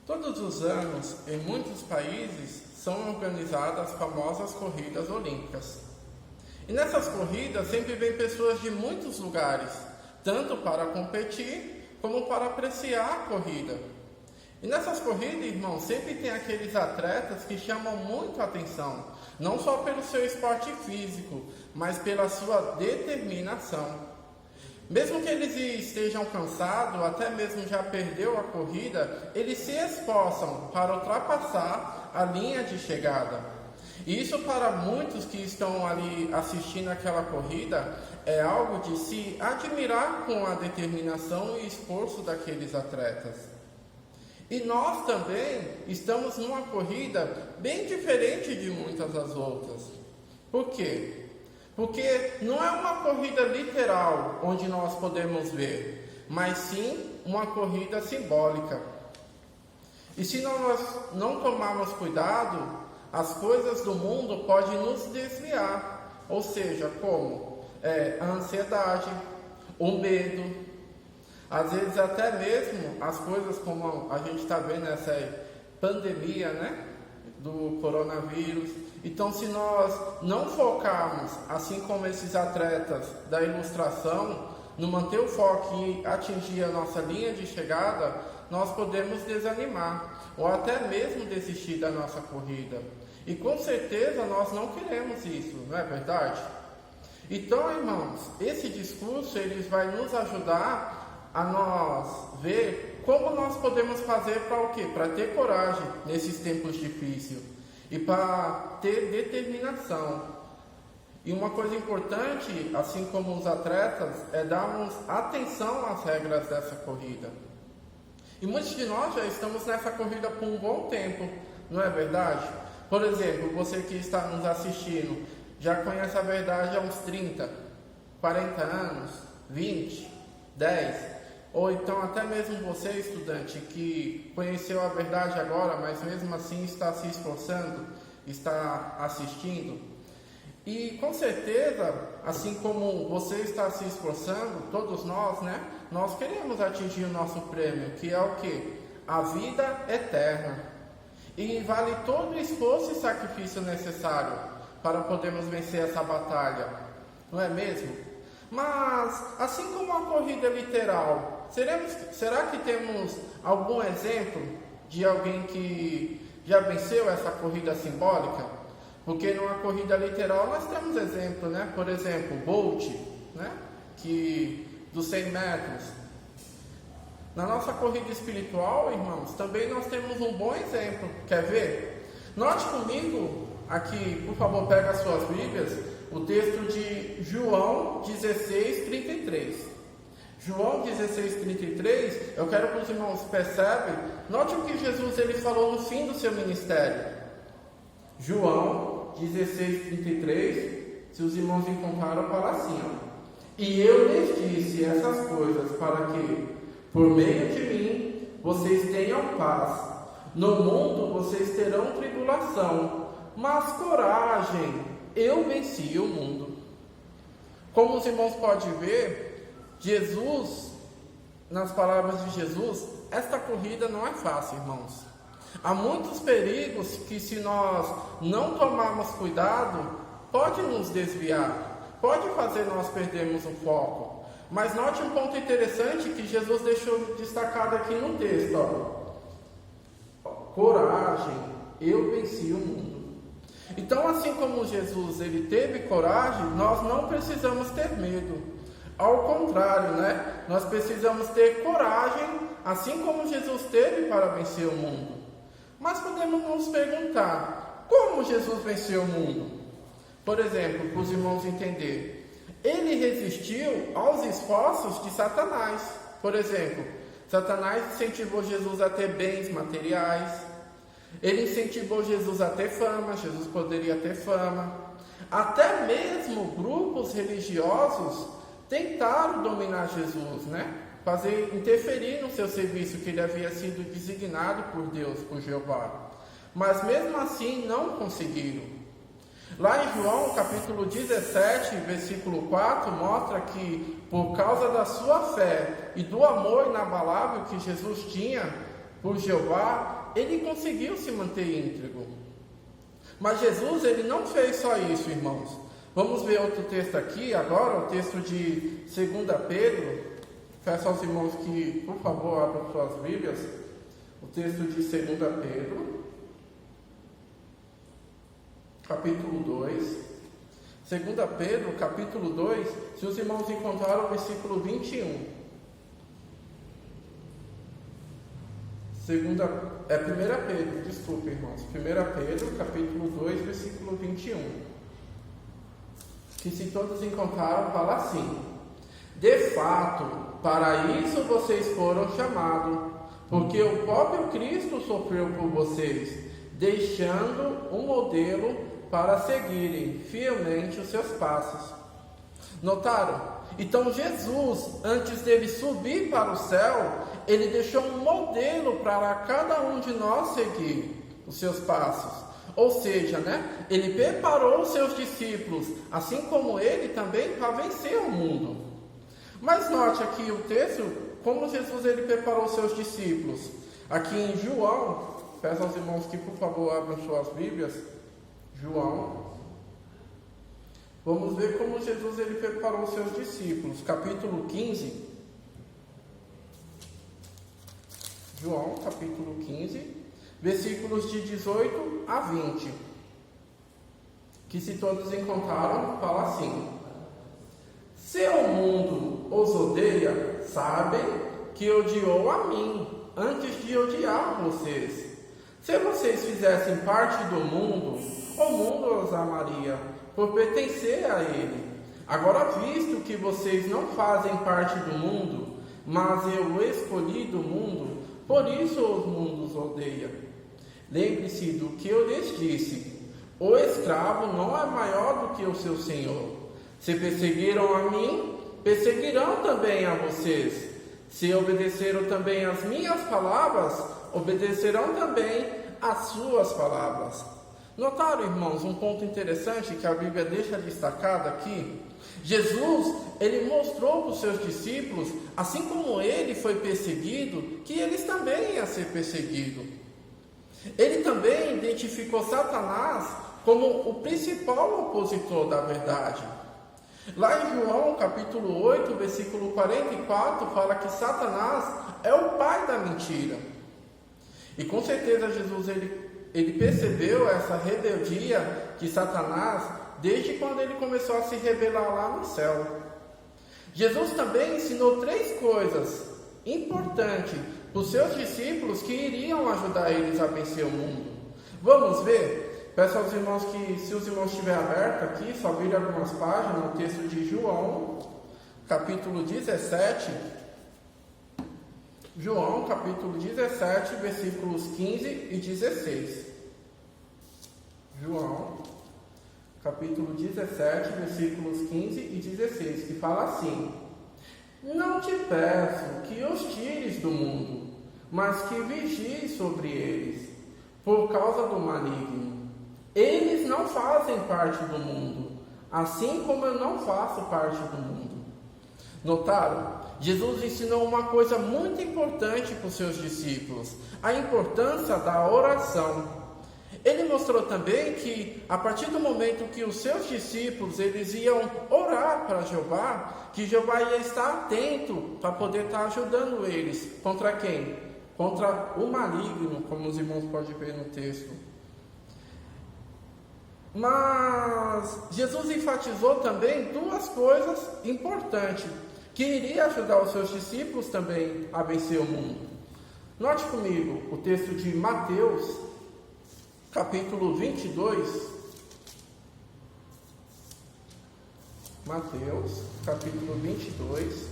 Todos os anos, em muitos países, são organizadas as famosas corridas olímpicas. E nessas corridas sempre vem pessoas de muitos lugares, tanto para competir como para apreciar a corrida. E nessas corridas, irmãos, sempre tem aqueles atletas que chamam muito a atenção, não só pelo seu esporte físico, mas pela sua determinação. Mesmo que eles estejam cansados, até mesmo já perdeu a corrida, eles se esforçam para ultrapassar a linha de chegada. E isso para muitos que estão ali assistindo aquela corrida é algo de se admirar com a determinação e esforço daqueles atletas. E nós também estamos numa corrida bem diferente de muitas das outras. Por quê? Porque não é uma corrida literal onde nós podemos ver, mas sim uma corrida simbólica. E se nós não tomarmos cuidado, as coisas do mundo podem nos desviar. Ou seja, como a ansiedade, o medo, às vezes até mesmo as coisas como a gente está vendo nessa pandemia, né? Do coronavírus. Então, se nós não focarmos, assim como esses atletas da ilustração, no manter o foco e atingir a nossa linha de chegada, nós podemos desanimar ou até mesmo desistir da nossa corrida. E com certeza nós não queremos isso, não é verdade? Então, irmãos, esse discurso ele vai nos ajudar a nós ver como nós podemos fazer para o quê? Para ter coragem nesses tempos difíceis e para ter determinação. E uma coisa importante, assim como os atletas, é darmos atenção às regras dessa corrida. E muitos de nós já estamos nessa corrida por um bom tempo, não é verdade? Por exemplo, você que está nos assistindo, já conhece a verdade há uns 30, 40 anos, 20, 10... Ou então até mesmo você, estudante, que conheceu a verdade agora, mas mesmo assim está se esforçando, está assistindo. E com certeza, assim como você está se esforçando, todos nós, né? Nós queremos atingir o nosso prêmio, que é o quê? A vida eterna. E vale todo o esforço e sacrifício necessário para podermos vencer essa batalha, não é mesmo? Mas, assim como a corrida literal, será que temos algum exemplo de alguém que já venceu essa corrida simbólica? Porque numa corrida literal nós temos exemplo, né? Por exemplo, Bolt, né? Dos 100 metros. Na nossa corrida espiritual, irmãos, também nós temos um bom exemplo. Quer ver? Note comigo, aqui, por favor, pega as suas Bíblias, o texto de João 16:33. João 16:33, eu quero que os irmãos percebam, note o que Jesus ele falou no fim do seu ministério. João 16:33, se os irmãos encontraram, fala assim, ó. E eu lhes disse essas coisas para que, por meio de mim, vocês tenham paz. No mundo vocês terão tribulação, mas coragem, eu venci o mundo. Como os irmãos podem ver, Jesus, nas palavras de Jesus, esta corrida não é fácil, irmãos. Há muitos perigos que, se nós não tomarmos cuidado, pode nos desviar, pode fazer nós perdermos o foco. Mas note um ponto interessante que Jesus deixou destacado aqui no texto, ó. Coragem, eu venci o mundo. Então, assim como Jesus ele teve coragem, nós não precisamos ter medo. Ao contrário, né? Nós precisamos ter coragem, assim como Jesus teve para vencer o mundo. Mas podemos nos perguntar, como Jesus venceu o mundo? Por exemplo, para os irmãos entenderem, ele resistiu aos esforços de Satanás. Por exemplo, Satanás incentivou Jesus a ter bens materiais. Ele incentivou Jesus a ter fama, Jesus poderia ter fama. Até mesmo grupos religiosos tentaram dominar Jesus, né? Interferir no seu serviço que ele havia sido designado por Deus, por Jeová. Mas mesmo assim não conseguiram. Lá em João, capítulo 17, versículo 4, mostra que por causa da sua fé e do amor inabalável que Jesus tinha, por Jeová, ele conseguiu se manter íntegro. Mas Jesus, ele não fez só isso, irmãos. Vamos ver outro texto aqui agora, o texto de 2 Pedro. Peço aos irmãos que, por favor, abram suas Bíblias. O texto de 2 Pedro, capítulo 2. 2 Pedro, capítulo 2, se os irmãos encontraram o versículo 21. 1 Pedro, desculpe, irmãos. 1 Pedro, capítulo 2, versículo 21. Que se todos encontraram, fala assim: de fato, para isso vocês foram chamados, porque o próprio Cristo sofreu por vocês, deixando um modelo para seguirem fielmente os seus passos. Notaram? Então Jesus, antes dele subir para o céu, ele deixou um modelo para cada um de nós seguir os seus passos. Ou seja, ele preparou os seus discípulos, assim como ele também, para vencer o mundo. Mas note aqui o texto, como Jesus ele preparou os seus discípulos. Aqui em João, peço aos irmãos que por favor abram suas Bíblias. João, vamos ver como Jesus ele preparou os seus discípulos, capítulo 15. João, capítulo 15, versículos de 18 a 20. Que se todos encontraram, fala assim: se o mundo os odeia, sabem que odiou a mim, antes de odiar vocês. Se vocês fizessem parte do mundo, o mundo os amaria, por pertencer a ele. Agora, visto que vocês não fazem parte do mundo, mas eu o escolhi do mundo, por isso os mundos odeiam. Lembre-se do que eu lhes disse: o escravo não é maior do que o seu senhor. Se perseguiram a mim, perseguirão também a vocês. Se obedeceram também às minhas palavras, obedecerão também às suas palavras. Notaram, irmãos, um ponto interessante que a Bíblia deixa destacado aqui? Jesus, ele mostrou para os seus discípulos, assim como ele foi perseguido, que eles também iam ser perseguidos. Ele também identificou Satanás como o principal opositor da verdade. Lá em João, capítulo 8, versículo 44, fala que Satanás é o pai da mentira. E com certeza Jesus, ele percebeu essa rebeldia de Satanás desde quando ele começou a se rebelar lá no céu. Jesus também ensinou 3 coisas importantes para os seus discípulos que iriam ajudar eles a vencer o mundo. Vamos ver? Peço aos irmãos que, se os irmãos estiverem abertos aqui, só virem algumas páginas, no texto de João, capítulo 17. João, capítulo 17, versículos 15 e 16. João, capítulo 17, versículos 15 e 16, que fala assim: não te peço que os tires do mundo, mas que vigies sobre eles, por causa do maligno. Eles não fazem parte do mundo, assim como eu não faço parte do mundo. Notaram? Jesus ensinou uma coisa muito importante para os seus discípulos: a importância da oração. Ele mostrou também que, a partir do momento que os seus discípulos eles iam orar para Jeová, que Jeová ia estar atento para poder estar ajudando eles. Contra quem? Contra o maligno, como os irmãos podem ver no texto. Mas Jesus enfatizou também 2 coisas importantes que iria ajudar os seus discípulos também a vencer o mundo. Note comigo o texto de Mateus, capítulo 22. Mateus, capítulo 22.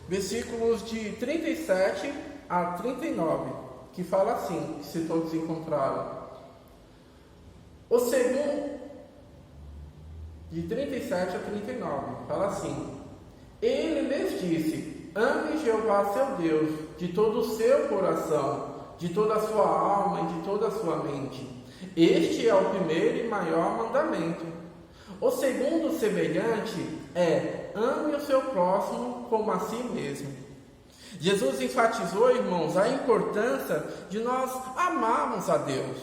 Versículos de 37 a 39, que fala assim, se todos encontraram. O segundo, de 37 a 39, fala assim: ele lhes disse: ame Jeová seu Deus de todo o seu coração, de toda a sua alma e de toda a sua mente. Este é o primeiro e maior mandamento. O segundo semelhante é: ame o seu próximo como a si mesmo. Jesus enfatizou, irmãos, a importância de nós amarmos a Deus.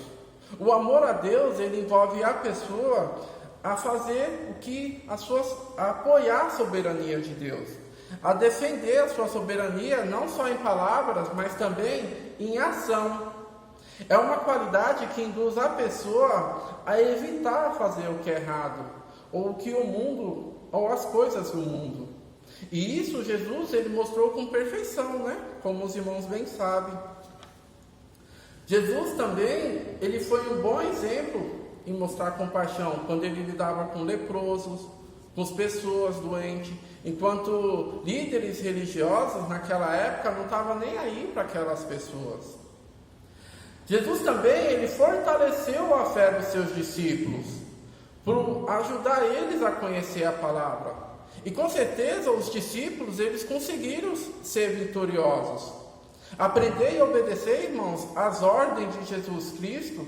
O amor a Deus, ele envolve a pessoa a fazer o que a apoiar a soberania de Deus, a defender a sua soberania, não só em palavras, mas também em ação. É uma qualidade que induz a pessoa a evitar fazer o que é errado, ou o que o mundo, ou as coisas do mundo. E isso Jesus ele mostrou com perfeição, né? Como os irmãos bem sabem. Jesus também, ele foi um bom exemplo em mostrar compaixão quando ele lidava com leprosos, com as pessoas doentes, enquanto líderes religiosos naquela época não estavam nem aí para aquelas pessoas. Jesus também, ele fortaleceu a fé dos seus discípulos, por ajudar eles a conhecer a palavra. E com certeza os discípulos, eles conseguiram ser vitoriosos. Aprender e obedecer, irmãos, às ordens de Jesus Cristo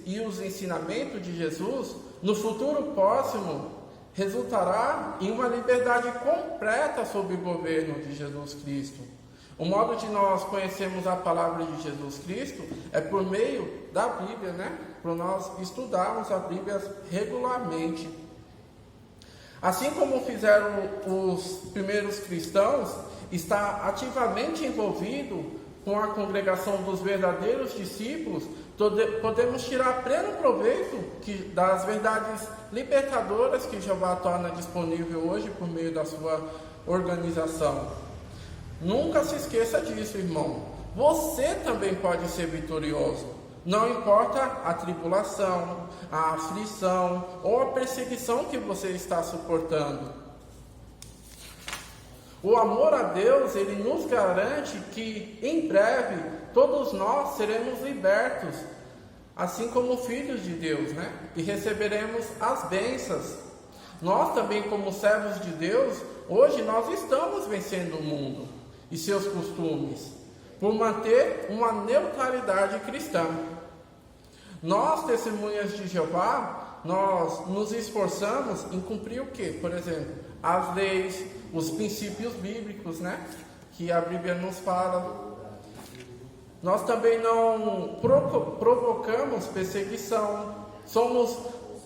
e os ensinamentos de Jesus, no futuro próximo, resultará em uma liberdade completa sob o governo de Jesus Cristo. O modo de nós conhecermos a palavra de Jesus Cristo é por meio da Bíblia, né? Para nós estudarmos a Bíblia regularmente. Assim como fizeram os primeiros cristãos, está ativamente envolvido com a congregação dos verdadeiros discípulos, podemos tirar pleno proveito das verdades libertadoras que Jeová torna disponível hoje por meio da sua organização. Nunca se esqueça disso, irmão. Você também pode ser vitorioso. Não importa a tribulação, a aflição ou a perseguição que você está suportando. O amor a Deus, ele nos garante que em breve todos nós seremos libertos, assim como filhos de Deus, né? E receberemos as bênçãos. Nós também, como servos de Deus, hoje nós estamos vencendo o mundo e seus costumes, por manter uma neutralidade cristã. Nós, testemunhas de Jeová, nós nos esforçamos em cumprir o quê? Por exemplo, as leis, os princípios bíblicos, né? Que a Bíblia nos fala. Nós também não provocamos perseguição. Somos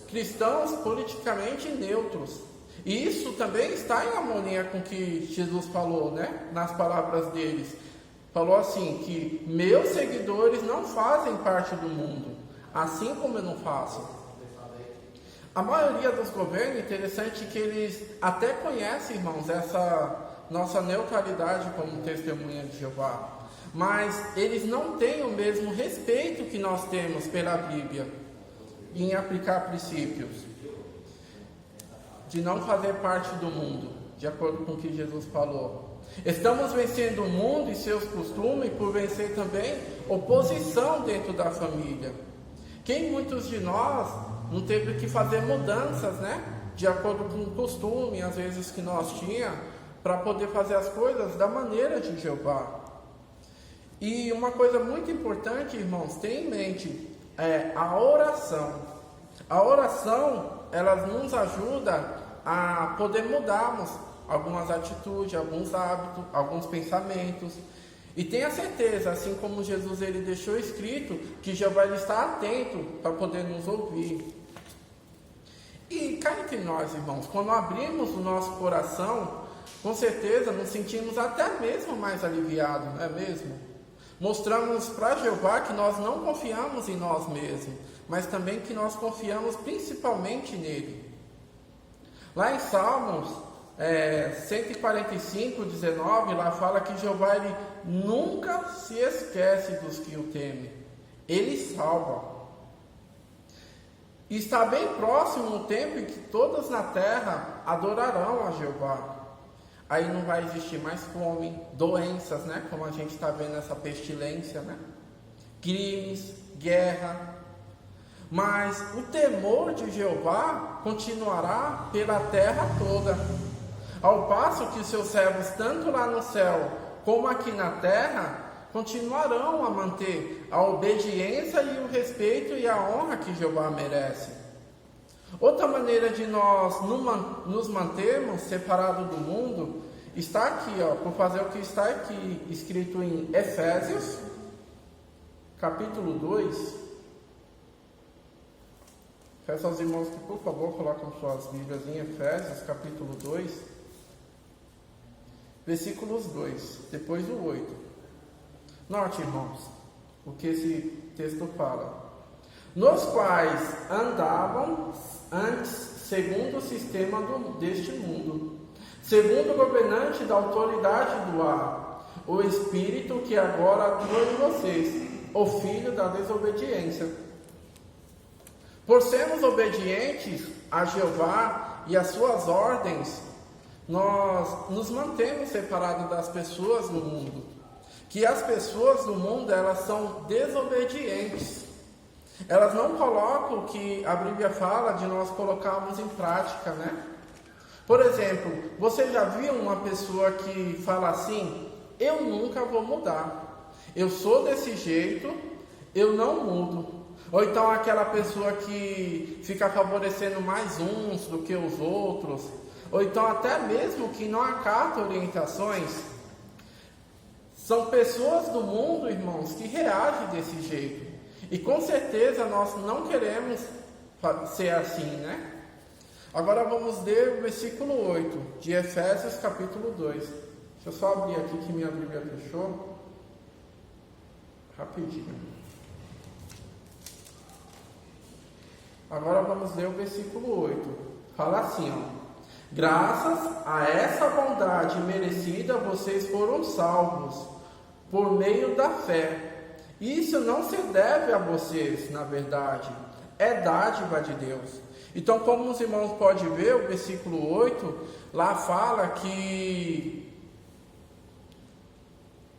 cristãos politicamente neutros. E isso também está em harmonia com o que Jesus falou, né? Nas palavras deles. Falou assim, que meus seguidores não fazem parte do mundo, assim como eu não faço. A maioria dos governos, interessante que eles até conhecem, irmãos, essa nossa neutralidade como testemunha de Jeová. Mas eles não têm o mesmo respeito que nós temos pela Bíblia em aplicar princípios de não fazer parte do mundo, de acordo com o que Jesus falou. Estamos vencendo o mundo e seus costumes por vencer também oposição dentro da família. Quem muitos de nós não teve que fazer mudanças, né? De acordo com o costume, às vezes, que nós tínhamos, para poder fazer as coisas da maneira de Jeová. E uma coisa muito importante, irmãos, tenha em mente, é a oração. A oração, ela nos ajuda a poder mudarmos algumas atitudes, alguns hábitos, alguns pensamentos. E tenha certeza, assim como Jesus ele deixou escrito, que Jeová ele está atento para poder nos ouvir. E cá entre nós, irmãos, quando abrimos o nosso coração, com certeza nos sentimos até mesmo mais aliviados, não é mesmo? Mostramos para Jeová que nós não confiamos em nós mesmos, mas também que nós confiamos principalmente nele. Lá em Salmos 145, 19, lá fala que Jeová ele nunca se esquece dos que o temem. Ele salva. E está bem próximo o tempo em que todos na terra adorarão a Jeová. Aí não vai existir mais fome, doenças, né? Como a gente está vendo essa pestilência, né? Crimes, guerra. Mas o temor de Jeová continuará pela terra toda. Ao passo que os seus servos, tanto lá no céu como aqui na terra, continuarão a manter a obediência e o respeito e a honra que Jeová merece. Outra maneira de nós nos mantermos separados do mundo está aqui, por fazer o que está aqui escrito em Efésios, capítulo 2. Peço aos irmãos que, por favor, colocam suas Bíblias em Efésios, capítulo 2, versículos 2, depois do 8. Note, irmãos, o que esse texto fala. Nos quais andavam antes, segundo o sistema deste mundo, segundo o governante da autoridade do ar, o Espírito que agora atua em vocês, o filho da desobediência. Por sermos obedientes a Jeová e às suas ordens, nós nos mantemos separados das pessoas do mundo. Que as pessoas do mundo, elas são desobedientes. Elas não colocam o que a Bíblia fala de nós colocarmos em prática, né? Por exemplo, você já viu uma pessoa que fala assim: eu nunca vou mudar, eu sou desse jeito, eu não mudo. Ou então aquela pessoa que fica favorecendo mais uns do que os outros, ou então até mesmo que não acata orientações. São pessoas do mundo, irmãos, que reagem desse jeito. E com certeza nós não queremos ser assim, né? Agora vamos ler o versículo 8 de Efésios capítulo 2. Deixa eu só abrir aqui que minha Bíblia fechou. Rapidinho. Agora vamos ler o versículo 8. Fala assim, graças a essa bondade merecida, vocês foram salvos por meio da fé. Isso não se deve a vocês, na verdade, é dádiva de Deus. Então, como os irmãos podem ver, o versículo 8, lá fala que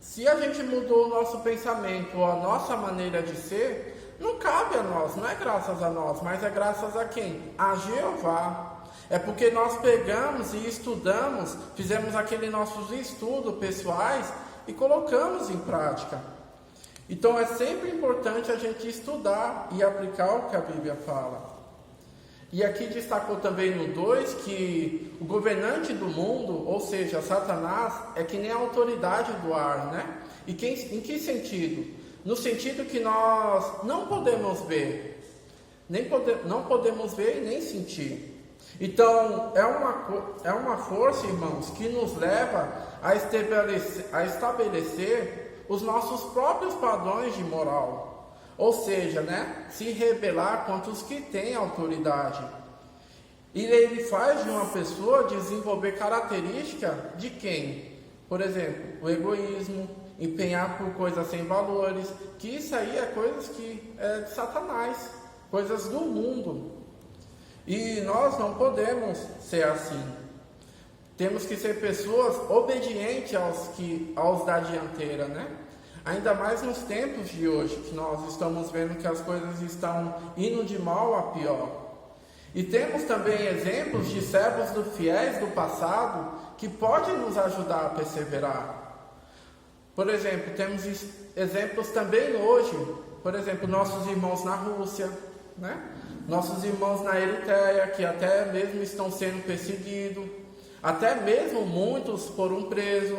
se a gente mudou o nosso pensamento ou a nossa maneira de ser, não cabe a nós, não é graças a nós, mas é graças a quem? A Jeová. É porque nós pegamos e estudamos, fizemos aqueles nossos estudos pessoais e colocamos em prática. Então é sempre importante a gente estudar e aplicar o que a Bíblia fala. E aqui destacou também no 2 que o governante do mundo, ou seja, Satanás, é que nem a autoridade do ar, né? E em que sentido? No sentido que nós não podemos ver, não podemos ver e nem sentir. Então, é uma força, irmãos, que nos leva a estabelecer os nossos próprios padrões de moral. Ou seja, né, se rebelar contra os que têm autoridade. E ele faz de uma pessoa desenvolver característica de quem? Por exemplo, o egoísmo, empenhar por coisas sem valores, que isso aí é coisas que é de Satanás, coisas do mundo. E nós não podemos ser assim. Temos que ser pessoas obedientes aos da dianteira, né? Ainda mais nos tempos de hoje, que nós estamos vendo que as coisas estão indo de mal a pior. E temos também exemplos de servos fiéis do passado que podem nos ajudar a perseverar. Por exemplo, temos exemplos também hoje, por exemplo, nossos irmãos na Rússia, né? Nossos irmãos na Eritreia, que até mesmo estão sendo perseguidos, até mesmo muitos foram presos.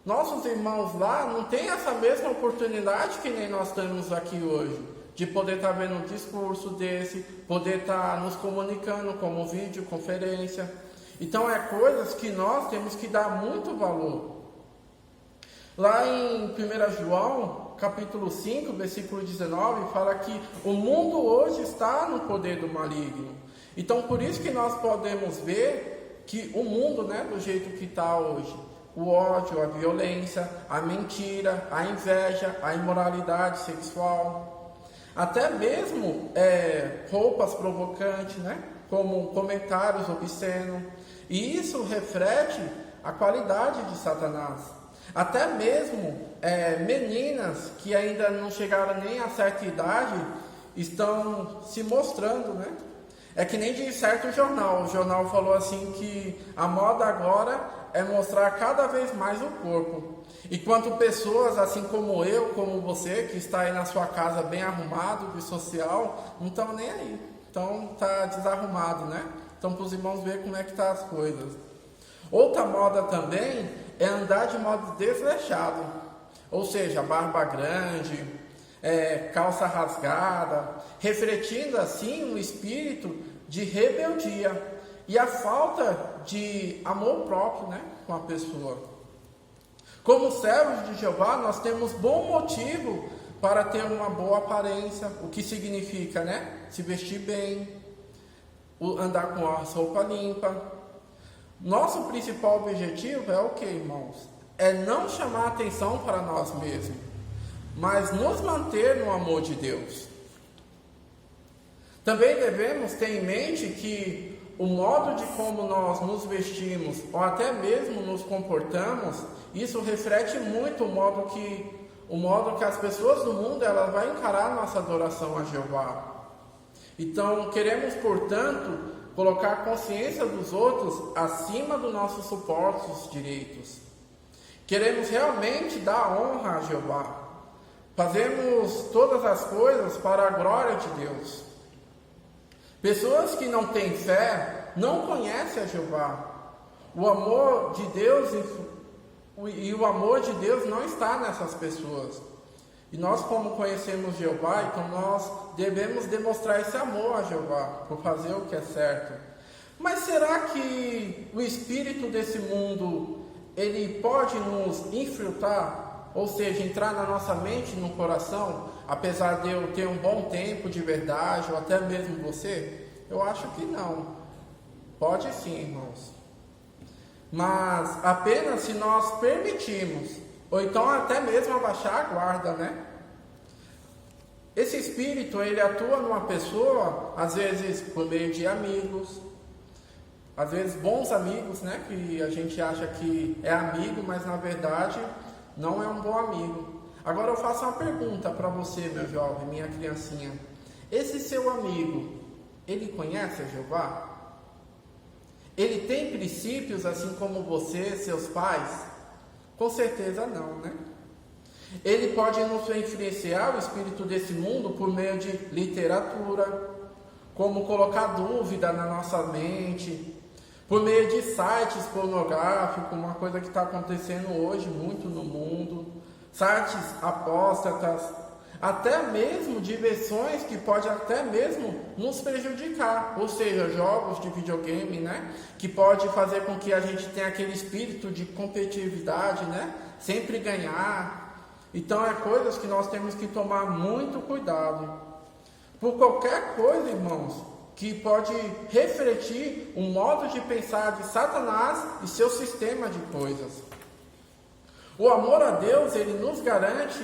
Nossos irmãos lá não têm essa mesma oportunidade que nem nós temos aqui hoje, de poder estar vendo um discurso desse, poder estar nos comunicando como videoconferência. Então é coisas que nós temos que dar muito valor. Lá em 1 João, capítulo 5, versículo 19, fala que o mundo hoje está no poder do maligno. Então por isso que nós podemos ver que o mundo, né, do jeito que está hoje, o ódio, a violência, a mentira, a inveja, a imoralidade sexual, até mesmo roupas provocantes, né? Como comentários obscenos. E isso reflete a qualidade de Satanás. Até mesmo meninas que ainda não chegaram nem a certa idade estão se mostrando, né? É que nem de certo jornal. O jornal falou assim que a moda agora é mostrar cada vez mais o corpo. Enquanto pessoas assim como eu, como você, que está aí na sua casa bem arrumado, de social, não estão nem aí. então está desarrumado, né? Então, para os irmãos verem como é que tá as coisas. Outra moda também é andar de modo desleixado, ou seja, barba grande, calça rasgada, refletindo assim um espírito de rebeldia e a falta de amor próprio, né, com a pessoa. Como servos de Jeová, nós temos bom motivo para ter uma boa aparência, o que significa, né, se vestir bem, andar com a roupa limpa. Nosso principal objetivo é o que, irmãos? É não chamar atenção para nós mesmos, mas nos manter no amor de Deus. Também devemos ter em mente que o modo de como nós nos vestimos, ou até mesmo nos comportamos, isso reflete muito o modo que as pessoas do mundo elas vão encarar a nossa adoração a Jeová. Então, queremos, portanto, colocar a consciência dos outros acima dos nossos supostos direitos. Queremos realmente dar honra a Jeová. Fazemos todas as coisas para a glória de Deus. Pessoas que não têm fé não conhecem a Jeová. O amor de Deus não está nessas pessoas. E nós, como conhecemos Jeová, então nós devemos demonstrar esse amor a Jeová, por fazer o que é certo. Mas será que o espírito desse mundo, ele pode nos infiltrar? Ou seja, entrar na nossa mente e no coração, apesar de eu ter um bom tempo de verdade, ou até mesmo você? Eu acho que não. Pode sim, irmãos. Mas apenas se nós permitirmos, ou então até mesmo abaixar a guarda, né? Esse espírito, ele atua numa pessoa, às vezes por meio de amigos, às vezes bons amigos, né? Que a gente acha que é amigo, mas na verdade não é um bom amigo. Agora eu faço uma pergunta para você, meu jovem, minha criancinha. Esse seu amigo, ele conhece a Jeová? Ele tem princípios assim como você, seus pais? Com certeza não, né? Ele pode nos influenciar, o espírito desse mundo, por meio de literatura, como colocar dúvida na nossa mente, por meio de sites pornográficos, uma coisa que está acontecendo hoje muito no mundo, sites apóstatas, até mesmo diversões que podem até mesmo nos prejudicar, ou seja, jogos de videogame, né, que pode fazer com que a gente tenha aquele espírito de competitividade, né, sempre ganhar. Então é coisas que nós temos que tomar muito cuidado, por qualquer coisa, irmãos, que pode refletir o modo de pensar de Satanás e seu sistema de coisas. O amor a Deus, ele nos garante